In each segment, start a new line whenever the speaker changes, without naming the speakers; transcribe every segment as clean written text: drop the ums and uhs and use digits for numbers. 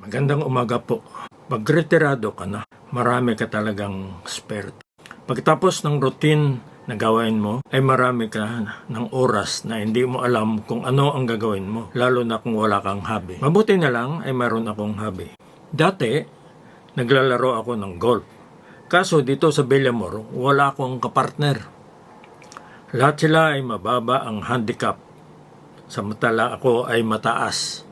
Magandang umaga po. Magretirado ka na, marami ka talagang spare. Pagkatapos ng routine na gawain mo, ay marami ka ng oras na hindi mo alam kung ano ang gagawin mo, lalo na kung wala kang hobby. Mabuti na lang ay mayroon akong hobby. Dati, naglalaro ako ng golf. Kaso dito sa Villamor, wala akong kapartner. Lahat sila ay mababa ang handicap. Samantala ako ay mataas.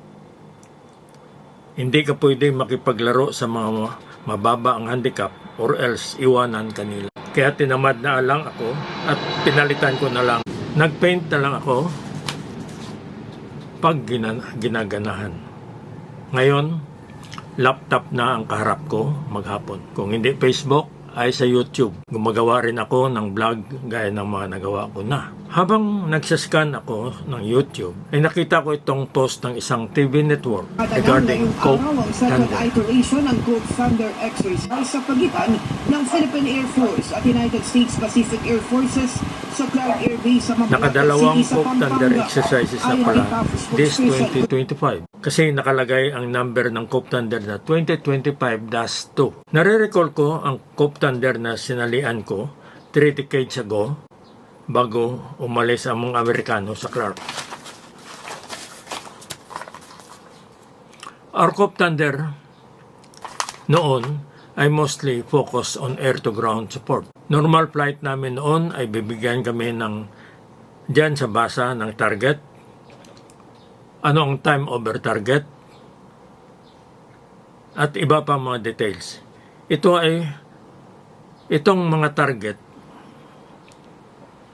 Hindi ka pwede makipaglaro sa mga mababa ang handicap or else iwanan kanila. Kaya tinamad na lang ako at pinalitan ko na lang. Nagpaint na lang ako pag ginaganahan. Ngayon, laptop na ang kaharap ko maghapon. Kung hindi Facebook, ay sa YouTube. Gumagawa rin ako ng vlog gaya ng mga nagawa ko na. Habang nagsascan ako ng YouTube, ay nakita ko itong post ng isang TV network regarding Cope Thunder.
Iteration ng Cope Thunder exercise sa pagitan ng Philippine Air Force at United States Pacific Air Forces sa Clark Air Base sa Mapalapa
Nakadalawang
City sa
Cope Thunder
Pampanga.
exercises na pala this 2025. Kasi nakalagay ang number ng Cope Thunder na 2025-2. Nare-recall ko ang Cope Thunder na sinalian ko 3 decades ago bago umalis ang mga Amerikano sa Clark. Our Cope Thunder noon ay mostly focused on air-to-ground support. Normal flight namin noon ay bibigyan kami ng dyan sa basa ng target. Ano ang time over target? At iba pa mga details. Itong mga target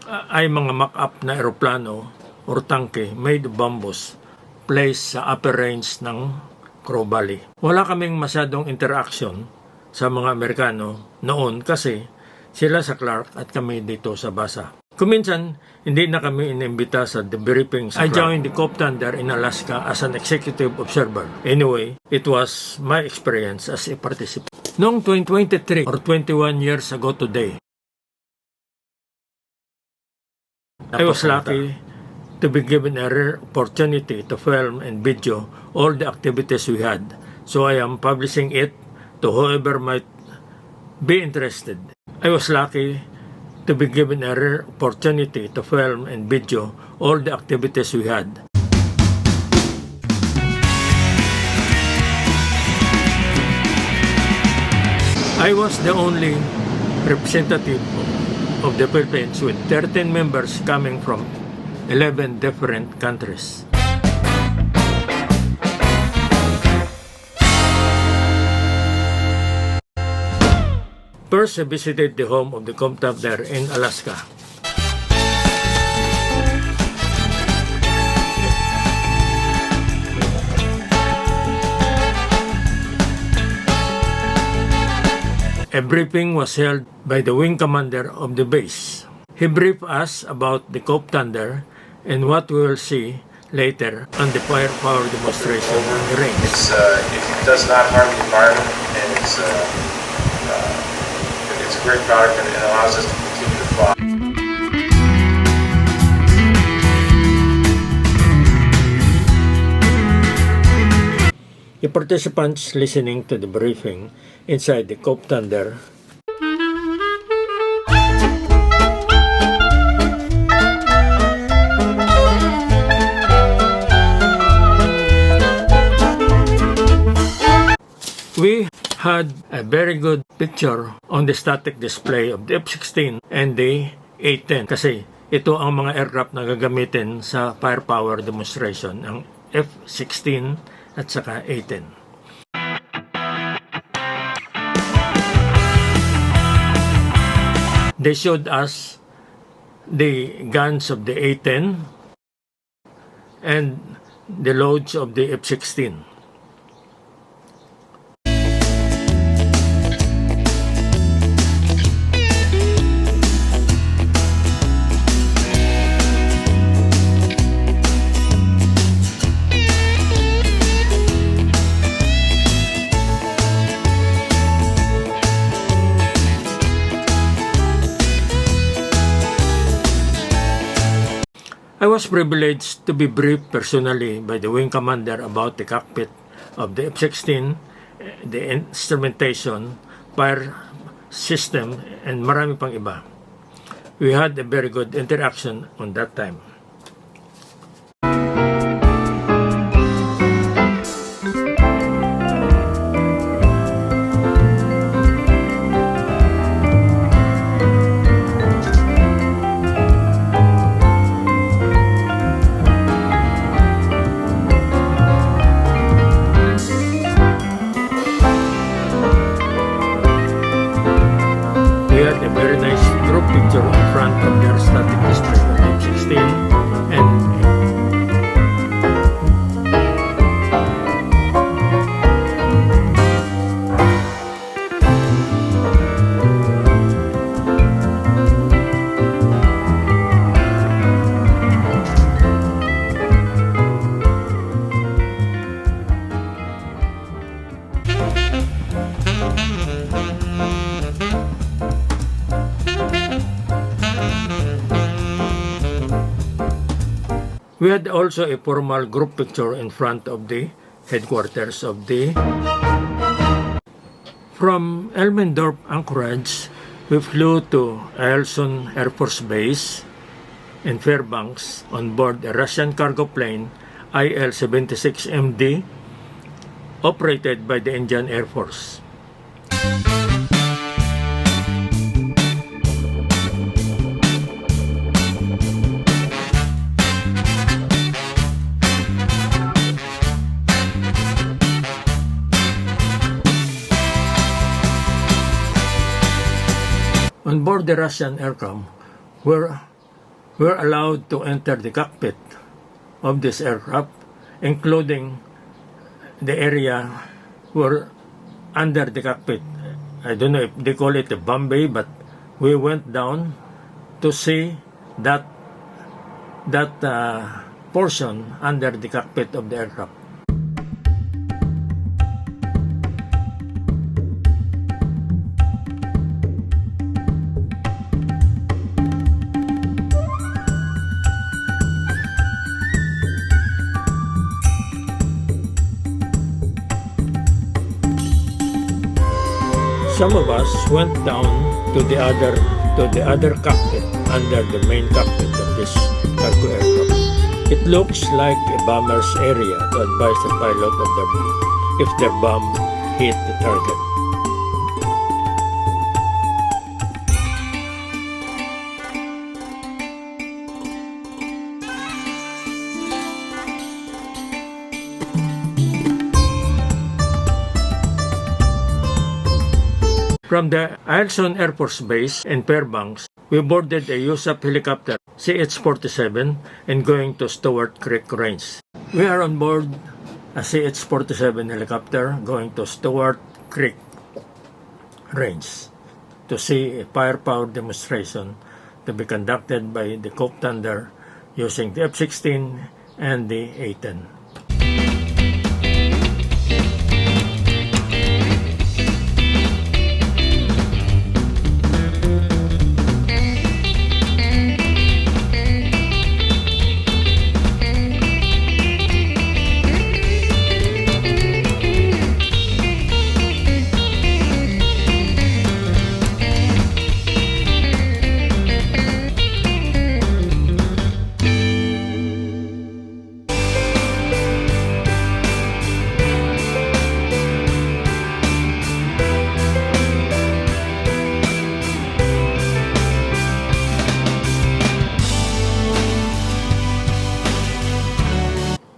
ay mga mock-up na aeroplano or tangke made of bamboos placed sa upper range ng Crow Valley. Wala kaming masyadong interaction sa mga Amerikano noon kasi sila sa Clark at kami dito sa basa. Kuminsan, hindi na kami inimbita sa debriefing sa Clark. I joined the Cope Thunder in Alaska as an executive observer. Anyway, it was my experience as a participant. Noong 2023 or 21 years ago today, I was lucky to be given a rare opportunity to film and video all the activities we had. So I am publishing it to whoever might be interested. I was lucky to be given a rare opportunity to film and video all the activities we had. I was the only representative of the Philippines with 13 members coming from 11 different countries. First, I visited the home of the Cope Thunder in Alaska. A briefing was held by the wing commander of the base. He briefed us about the Cope Thunder and what we will see later on the firepower demonstration on the range.
It does not harm the environment, and it's a great product, and it allows us to continue to fly.
The participants listening to the briefing inside the Cope Thunder we had a very good picture on the static display of the F-16 and the A-10 kasi ito ang mga aircraft na gagamitin sa firepower demonstration, ang F-16 at saka A-10. They showed us the guns of the A-10 and the loads of the F-16. I was privileged to be briefed personally by the wing commander about the cockpit of the F-16, the instrumentation, fire system, and marami pang iba. We had a very good interaction on that time. We had a very nice group picture in front of the aerostatic display of F-16, and we had also a formal group picture in front of the headquarters of the... From Elmendorf Anchorage, we flew to Eielson Air Force Base in Fairbanks on board a Russian cargo plane IL-76MD operated by the Indian Air Force. On board the Russian aircraft, we're allowed to enter the cockpit of this aircraft, including the area where under the cockpit. I don't know if they call it a bomb bay, but we went down to see that portion under the cockpit of the aircraft. Some of us went down to the other cockpit under the main cockpit of this cargo aircraft. It looks like a bomber's area to advise the pilot of if their bomb hit the target. From the Eielson Air Force Base in Fairbanks, we boarded a USAF helicopter CH-47 and going to Stewart Creek Range. We are on board a CH-47 helicopter going to Stewart Creek Range to see a firepower demonstration to be conducted by the Coke Thunder using the F-16 and the A-10.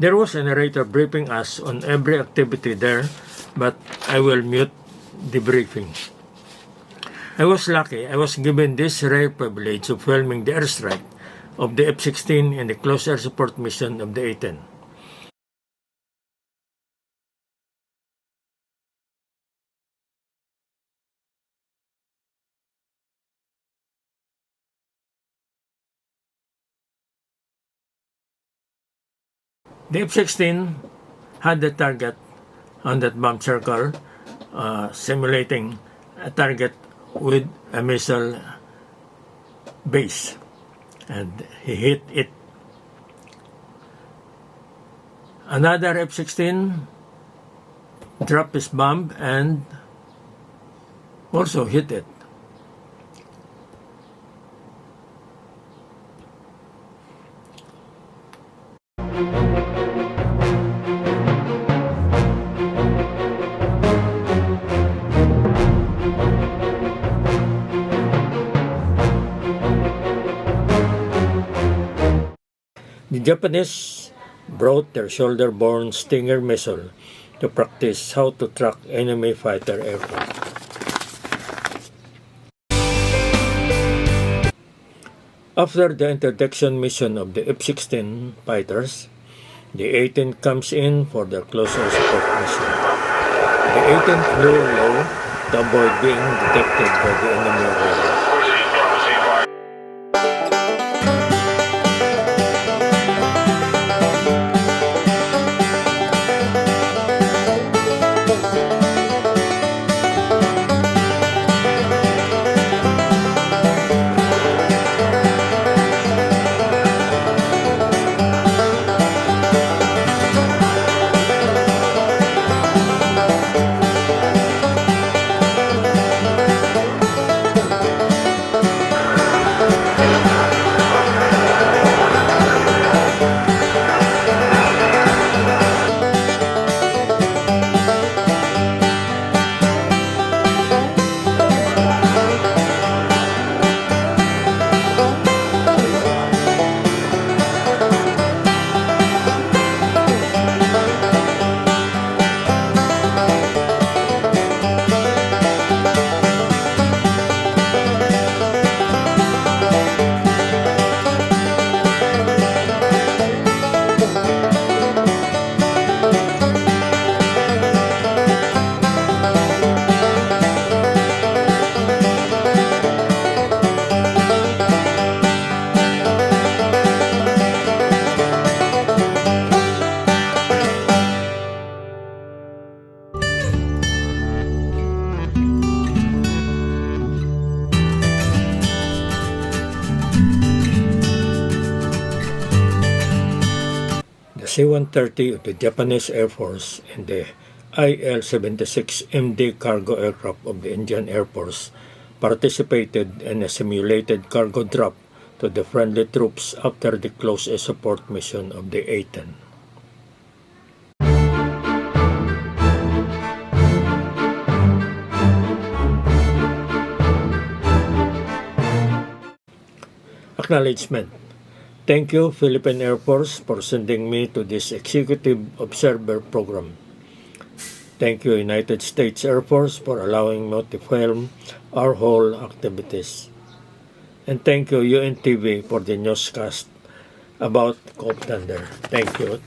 There was a narrator briefing us on every activity there, but I will mute the briefing. I was lucky. I was given this rare privilege of filming the airstrike of the F-16 and the close air support mission of the A-10. The F-16 had the target on that bomb circle, simulating a target with a missile base, and he hit it. Another F-16 drop his bomb and also hit it. The Japanese brought their shoulder-borne Stinger missile to practice how to track enemy fighter aircraft. After the interdiction mission of the F-16 fighters, the A-10 comes in for their closer support mission. The A-10 flew low to avoid being detected by the enemy radar. C-130 of the Japanese Air Force and the IL-76 MD cargo aircraft of the Indian Air Force participated in a simulated cargo drop to the friendly troops after the close air support mission of the A-10. Acknowledgement. Thank you, Philippine Air Force, for sending me to this Executive Observer program. Thank you, United States Air Force, for allowing me to film our whole activities. And thank you, UNTV, for the newscast about Cope Thunder. Thank you.